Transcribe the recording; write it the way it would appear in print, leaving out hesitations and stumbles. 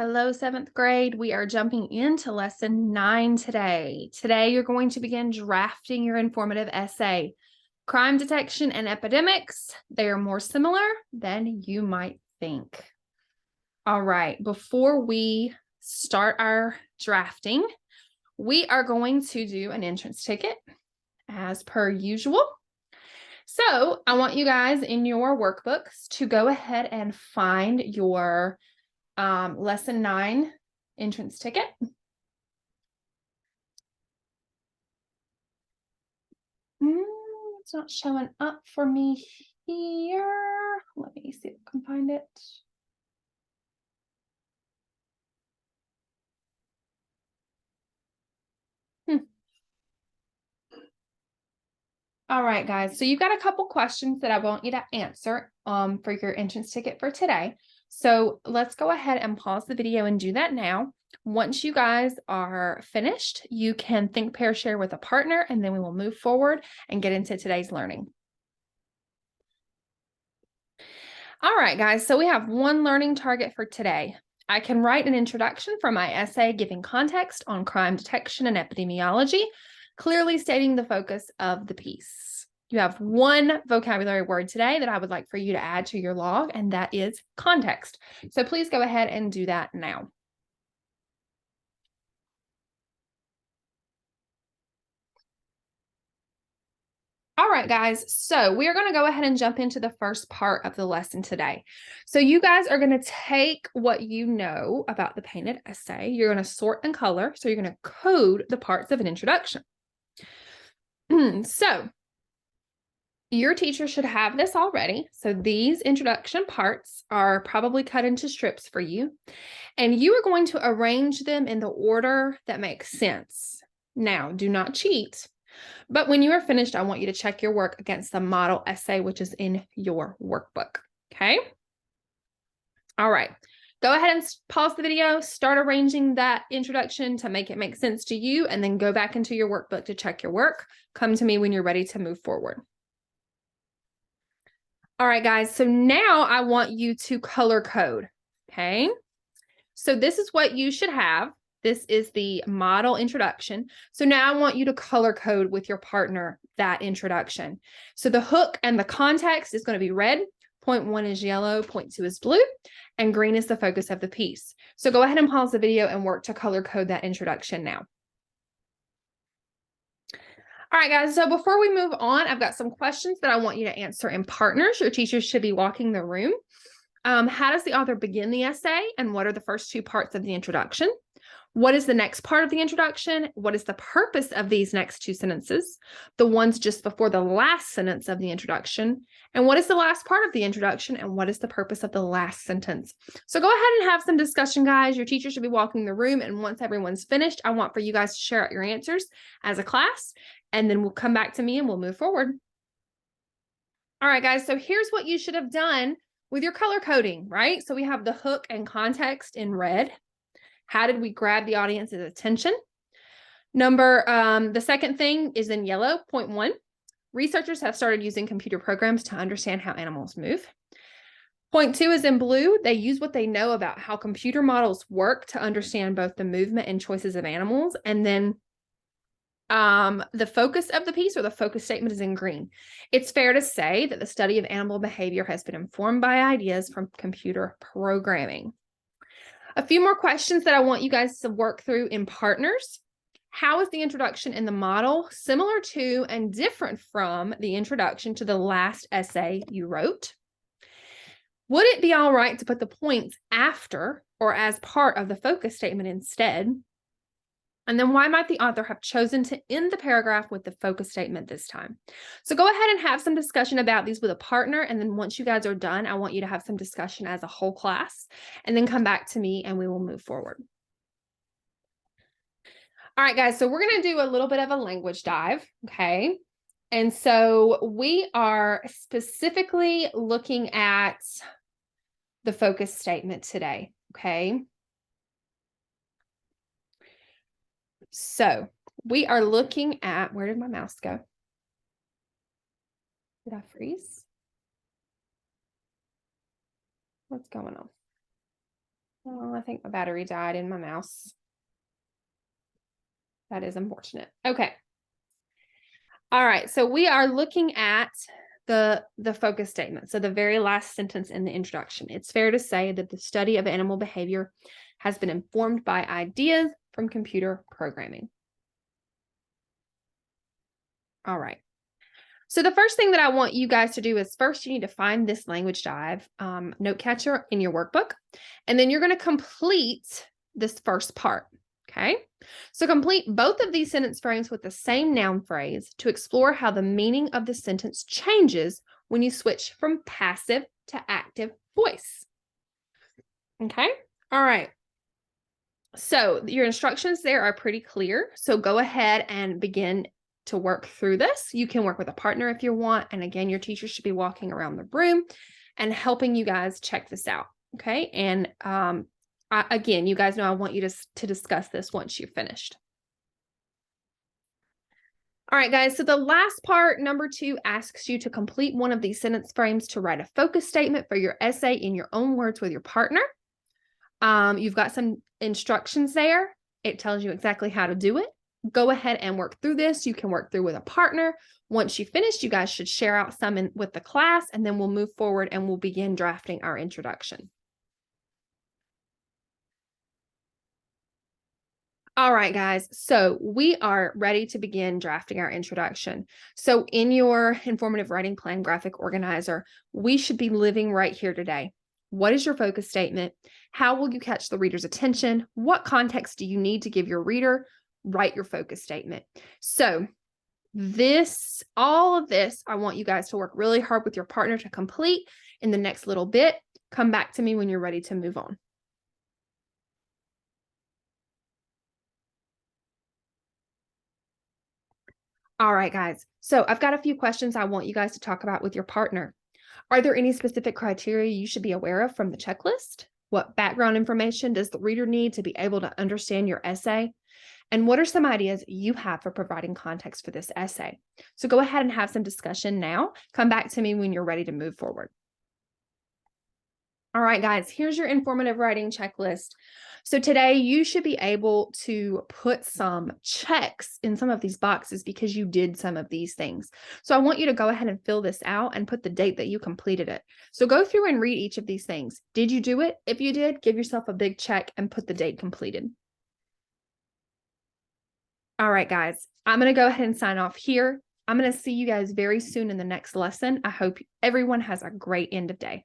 Hello, seventh grade. We are jumping into lesson 9 today. Today, you're going to begin drafting your informative essay. Crime detection and epidemics, they are more similar than you might think. All right, before we start our drafting, we are going to do an entrance ticket as per usual. So I want you guys in your workbooks to go ahead and find your lesson 9 entrance ticket. It's not showing up for me here. Let me see if I can find it. All right, guys. So you've got a couple questions that I want you to answer for your entrance ticket for today. So let's go ahead and pause the video and do that now. Once you guys are finished, you can think, pair, share with a partner, and then we will move forward and get into today's learning. All right, guys. So we have one learning target for today. I can write an introduction for my essay giving context on crime detection and epidemiology, clearly stating the focus of the piece. You have one vocabulary word today that I would like for you to add to your log, and that is context. So please go ahead and do that now. All right, guys, so we are going to go ahead and jump into the first part of the lesson today. So you guys are going to take what you know about the painted essay. You're going to sort and color. So you're going to code the parts of an introduction. So your teacher should have this already. So these introduction parts are probably cut into strips for you. And you are going to arrange them in the order that makes sense. Now, do not cheat. But when you are finished, I want you to check your work against the model essay, which is in your workbook. Okay. All right. Go ahead and pause the video, start arranging that introduction to make it make sense to you, and then go back into your workbook to check your work. Come to me when you're ready to move forward. All right, guys. So now I want you to color code. Okay. So this is what you should have. This is the model introduction. So now I want you to color code with your partner that introduction. So the hook and the context is going to be red. Point 1 is yellow, point 2 is blue, and green is the focus of the piece. So go ahead and pause the video and work to color code that introduction now. All right, guys, so before we move on, I've got some questions that I want you to answer in partners. Your teachers should be walking the room. How does the author begin the essay, and what are the first 2 parts of the introduction? What is the next part of the introduction? What is the purpose of these next 2 sentences? The ones just before the last sentence of the introduction. And what is the last part of the introduction? And what is the purpose of the last sentence? So go ahead and have some discussion, guys. Your teacher should be walking the room. And once everyone's finished, I want for you guys to share out your answers as a class. And then we'll come back to me and we'll move forward. All right, guys. So here's what you should have done with your color coding, right? So we have the hook and context in red. How did we grab the audience's attention? The second thing is in yellow, point 1. Researchers have started using computer programs to understand how animals move. Point 2 is in blue. They use what they know about how computer models work to understand both the movement and choices of animals. And then the focus of the piece, or the focus statement, is in green. It's fair to say that the study of animal behavior has been informed by ideas from computer programming. A few more questions that I want you guys to work through in partners. How is the introduction in the model similar to and different from the introduction to the last essay you wrote? Would it be all right to put the points after or as part of the focus statement instead? And then why might the author have chosen to end the paragraph with the focus statement this time? So go ahead and have some discussion about these with a partner. And then once you guys are done, I want you to have some discussion as a whole class and then come back to me and we will move forward. All right, guys, so we're going to do a little bit of a language dive, okay? And so we are specifically looking at the focus statement today, okay? So we are looking at, where did my mouse go? Did I freeze? What's going on? Oh, I think my battery died in my mouse. That is unfortunate. Okay. All right. So we are looking at the focus statement. So the very last sentence in the introduction. It's fair to say that the study of animal behavior has been informed by ideas from computer programming. All right. So the first thing that I want you guys to do is first you need to find this language dive note catcher in your workbook, and then you're going to complete this first part. Okay. So complete both of these sentence frames with the same noun phrase to explore how the meaning of the sentence changes when you switch from passive to active voice. Okay. All right. So your instructions there are pretty clear. So go ahead and begin to work through this. You can work with a partner if you want. And again, your teacher should be walking around the room and helping you guys check this out. Okay. And again, you guys know I want you to discuss this once you've finished. All right, guys. So the last part, number 2, asks you to complete one of these sentence frames to write a focus statement for your essay in your own words with your partner. You've got some instructions there. It tells you exactly how to do it. Go ahead and work through this. You can work through with a partner. Once you finish, you guys should share out some with the class, and then we'll move forward and we'll begin drafting our introduction. All right, guys. So we are ready to begin drafting our introduction. So in your informative writing plan graphic organizer, we should be living right here today. What is your focus statement? How will you catch the reader's attention? What context do you need to give your reader? Write your focus statement. So all of this, I want you guys to work really hard with your partner to complete in the next little bit. Come back to me when you're ready to move on. All right, guys. So I've got a few questions I want you guys to talk about with your partner. Are there any specific criteria you should be aware of from the checklist? What background information does the reader need to be able to understand your essay? And what are some ideas you have for providing context for this essay? So go ahead and have some discussion now. Come back to me when you're ready to move forward. All right, guys, here's your informative writing checklist. So today you should be able to put some checks in some of these boxes because you did some of these things. So I want you to go ahead and fill this out and put the date that you completed it. So go through and read each of these things. Did you do it? If you did, give yourself a big check and put the date completed. All right, guys, I'm going to go ahead and sign off here. I'm going to see you guys very soon in the next lesson. I hope everyone has a great end of day.